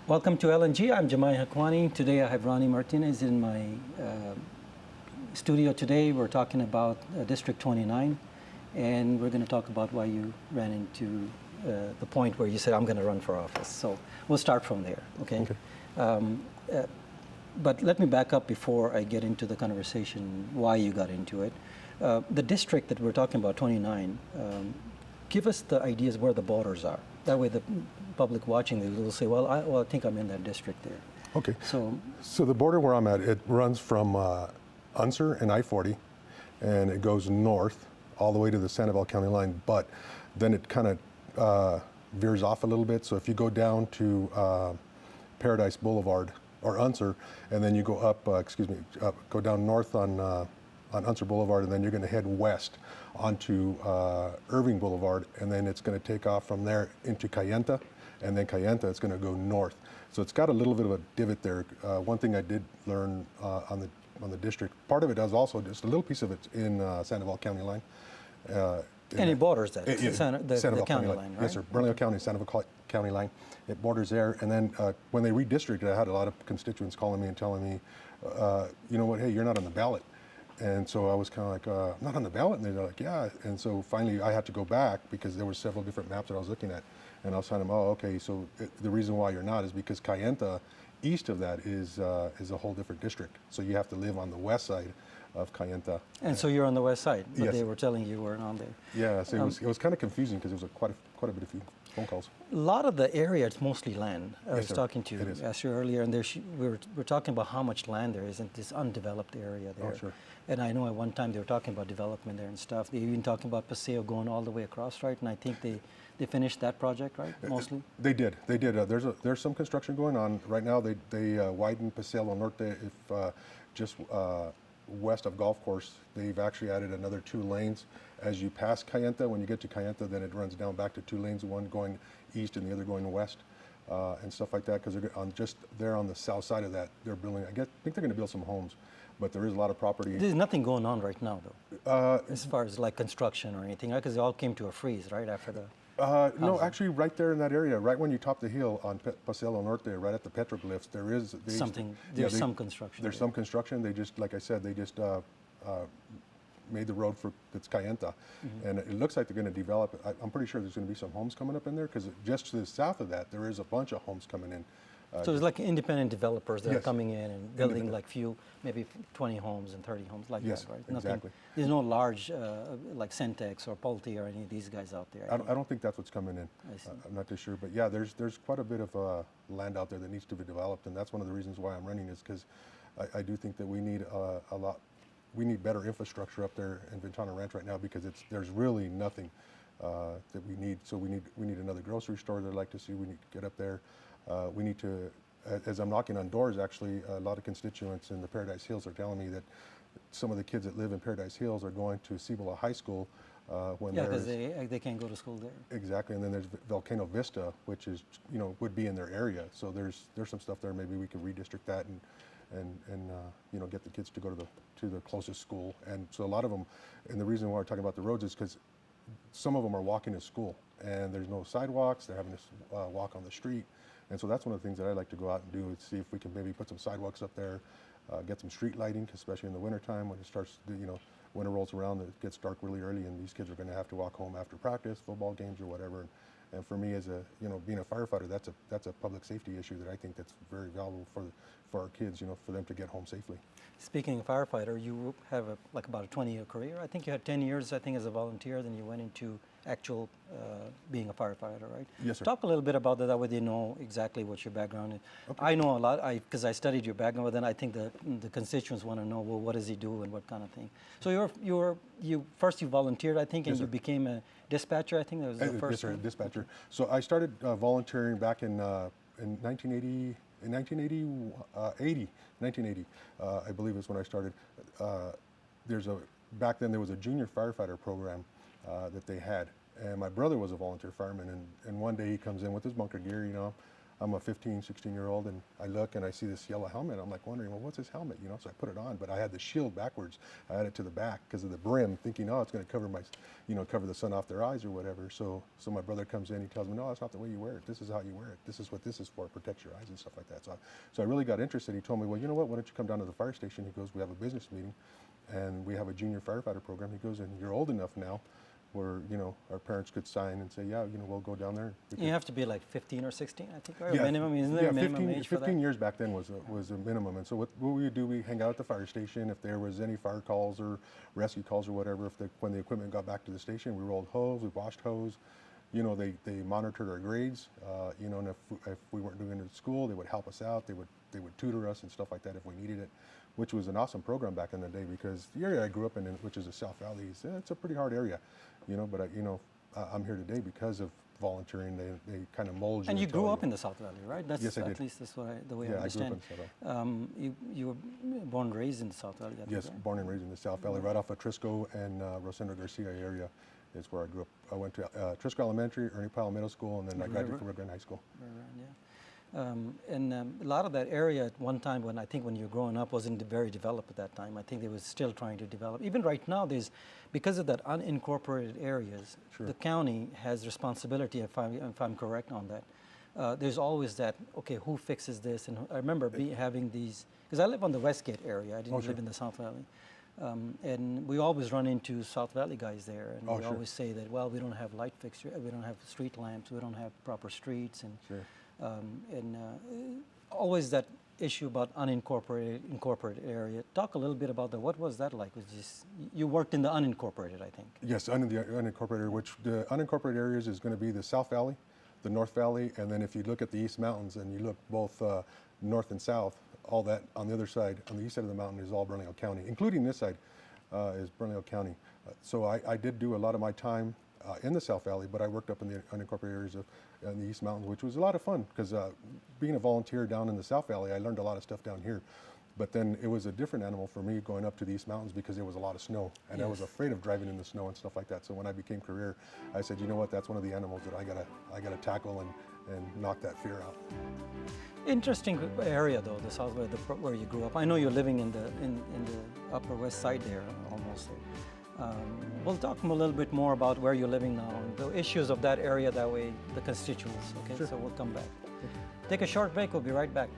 Welcome to LNG. I'm Jamai Hakwani. Today I have Ronnie Martinez in my studio today. We're talking about District 29, and we're going to talk about why you ran into the point where you said, I'm going to run for office. So we'll start from there, okay? Um, but let me back up before I get into the conversation, why you got into it. The district that we're talking about, 29, give us the ideas where the borders are. That way the public watching this will say, well, I think I'm in that district there. Okay. So the border where I'm at, it runs from Unser and I-40, and it goes north all the way to the Sandoval County line, but then it kind of veers off a little bit. So if you go down to Paradise Boulevard or Unser, and then you go up, go down north on Unser Boulevard, and then you're going to head west onto Irving Boulevard, and then it's going to take off from there into Kayenta, and then Kayenta it's going to go north. So it's got a little bit of a divot there. One thing I did learn on the district, part of it is also just a little piece of it in Sandoval County line. and it borders that, the Sandoval county line, right? Yes, sir. Bernalillo County, Sandoval County line. It borders there. And then when they redistricted, I had a lot of constituents calling me and telling me, you know what, hey, you're not on the ballot. And so I was kind of like, I'm not on the ballot? And they're like, yeah. And so finally I had to go back because there were several different maps that I was looking at. And I was telling them, oh, okay, so the reason why you're not is because Kayenta, east of that, is a whole different district. So you have to live on the west side of Kayenta. And so you're on the west side, but Yes. they were telling you weren't on there. Yeah, so it was kind of confusing because it was quite a bit of phone calls. A lot of the area, it's mostly land. I was sir. talking to It is. Esther earlier, and we were talking about how much land there is in this undeveloped area there. Oh, sure. And I know at one time they were talking about development there and stuff. They were even talking about Paseo going all the way across, right? And I think they finished that project, right, mostly? They did. There's some construction going on right now. They widened Paseo Norte just west of Golf Course. They've actually added another 2 lanes as you pass Kayenta. When you get to Kayenta, then it runs down back to 2 lanes, one going east and the other going west, and stuff like that. Because they're just there on the south side of that, they're building. I think they're going to build some homes, but there is a lot of property. There's nothing going on right now, though, as far as like construction or anything, right? Because it all came to a freeze, right, after the... No, actually, right there in that area, right when you top the hill on Paseo Norte, right at the petroglyphs, there's some construction. There's some construction. They just, like I said, they just made the road for it's Kayenta, and it looks like they're going to develop it. I'm pretty sure there's going to be some homes coming up in there because just to the south of that, there is a bunch of homes coming in. So it's like independent developers that are Yes. coming in and building like maybe 20 homes and 30 homes like Yes, that, right? exactly. There's no large like Centex or Pulte or any of these guys out there. I don't think that's what's coming in. I see. I'm not too sure, but yeah, there's quite a bit of land out there that needs to be developed, and that's one of the reasons why I'm running is because I do think that we need we need better infrastructure up there in Ventana Ranch right now because there's really nothing that we need. So we need another grocery store that I'd like to see. We need to get up there. We need to, as I'm knocking on doors, actually, a lot of constituents in the Paradise Hills are telling me that some of the kids that live in Paradise Hills are going to Cibola High School when because they can't go to school there. Exactly, and then there's Volcano Vista, which is would be in their area. So there's some stuff there. Maybe we could redistrict that and get the kids to go to the closest school. And so a lot of them, and the reason why we're talking about the roads is because some of them are walking to school and there's no sidewalks. They're having to walk on the street. And so that's one of the things that I like to go out and do is see if we can maybe put some sidewalks up there, get some street lighting, especially in the wintertime when it starts, winter rolls around, it gets dark really early and these kids are going to have to walk home after practice, football games or whatever. And for me as being a firefighter, that's a public safety issue that I think that's very valuable for our kids, for them to get home safely. Speaking of firefighter, you have about a 20-year career. I think you had 10 years, I think, as a volunteer, then you went into actual being a firefighter, right? Yes, sir. Talk a little bit about that way they know exactly what your background is. Okay. I know a lot because I studied your background, but then I think the constituents want to know, well, what does he do and what kind of thing. So you volunteered, I think, and Yes, you sir. became a dispatcher. I think that was the first. Yes, sir, one. dispatcher. So I started volunteering back in 1980. In 1980, I believe is when I started. Back then there was a junior firefighter program that they had, and my brother was a volunteer fireman. And one day he comes in with his bunker gear, I'm a 15, 16-year-old, and I look and I see this yellow helmet. I'm like wondering, well, what's this helmet? You know, so I put it on, but I had the shield backwards. I had it to the back because of the brim, thinking, oh, it's going to cover my, you know, cover the sun off their eyes or whatever. So my brother comes in, he tells me, no, that's not the way you wear it. This is how you wear it. This is what this is for, protects your eyes and stuff like that. So I really got interested. He told me, well, you know what? Why don't you come down to the fire station? He goes, we have a business meeting, and we have a junior firefighter program. He goes, and you're old enough now where, you know, our parents could sign and say, yeah, you know, we'll go down there. You have to be like 15 or 16, I think, right? Yeah, Minimum, isn't there a minimum 15, age for 15 that? years back then was a minimum. And so what we would do, we hang out at the fire station. If there was any fire calls or rescue calls or whatever, when the equipment got back to the station, we rolled hose, we washed hose. You know, they monitored our grades. You know, and if we weren't doing it at school, they would help us out. They would tutor us and stuff like that if we needed it, which was an awesome program back in the day, because the area I grew up in, which is the South Valley, it's a pretty hard area, you know. But I'm here today because of volunteering. They kind of mold you. And you and tell grew up in the South Valley, right? That's, Yes, I did. At least that's the way Yeah, I understand. I grew up in the South Valley. You were born and raised in the South Valley, I think, Yes, right? born and raised in the South Valley, right off of Trisco and Rosendo Garcia area is where I grew up. I went to Trisco Elementary, Ernie Powell Middle School, and then I graduated from Rio Grande High School. Yeah. And a lot of that area at one time, when you were growing up, wasn't very developed at that time. I think they was still trying to develop. Even right now, because of that unincorporated areas, Sure. the county has responsibility, if I'm correct on that. There's always that, okay, who fixes this? And I remember having these, because I live on the Westgate area. I didn't sure. live in the South Valley. And we always run into South Valley guys there, and we sure. always say that, well, we don't have light fixture, we don't have street lamps, we don't have proper streets, and Sure. Always that issue about incorporated area. Talk a little bit about that. What was that like? You worked in the unincorporated, I think. Yes, under the unincorporated, which the unincorporated areas is going to be the South Valley, the North Valley, and then if you look at the East Mountains and you look both north and south, all that on the other side, on the east side of the mountain, is all Bernalillo County, including this side is Bernalillo County. So I did do a lot of my time in the South Valley, but I worked up in the unincorporated areas in the East Mountains, which was a lot of fun because being a volunteer down in the South Valley, I learned a lot of stuff down here. But then it was a different animal for me going up to the East Mountains because there was a lot of snow, and I was afraid of driving in the snow and stuff like that. So when I became career, I said, you know what, that's one of the animals that I gotta tackle and knock that fear out. Interesting area though, the South Valley, where you grew up. I know you're living in the Upper West Side there, almost. We'll talk a little bit more about where you're living now and the issues of that area, that way, the constituents. Okay, Sure. so we'll come back. Take a short break. We'll be right back.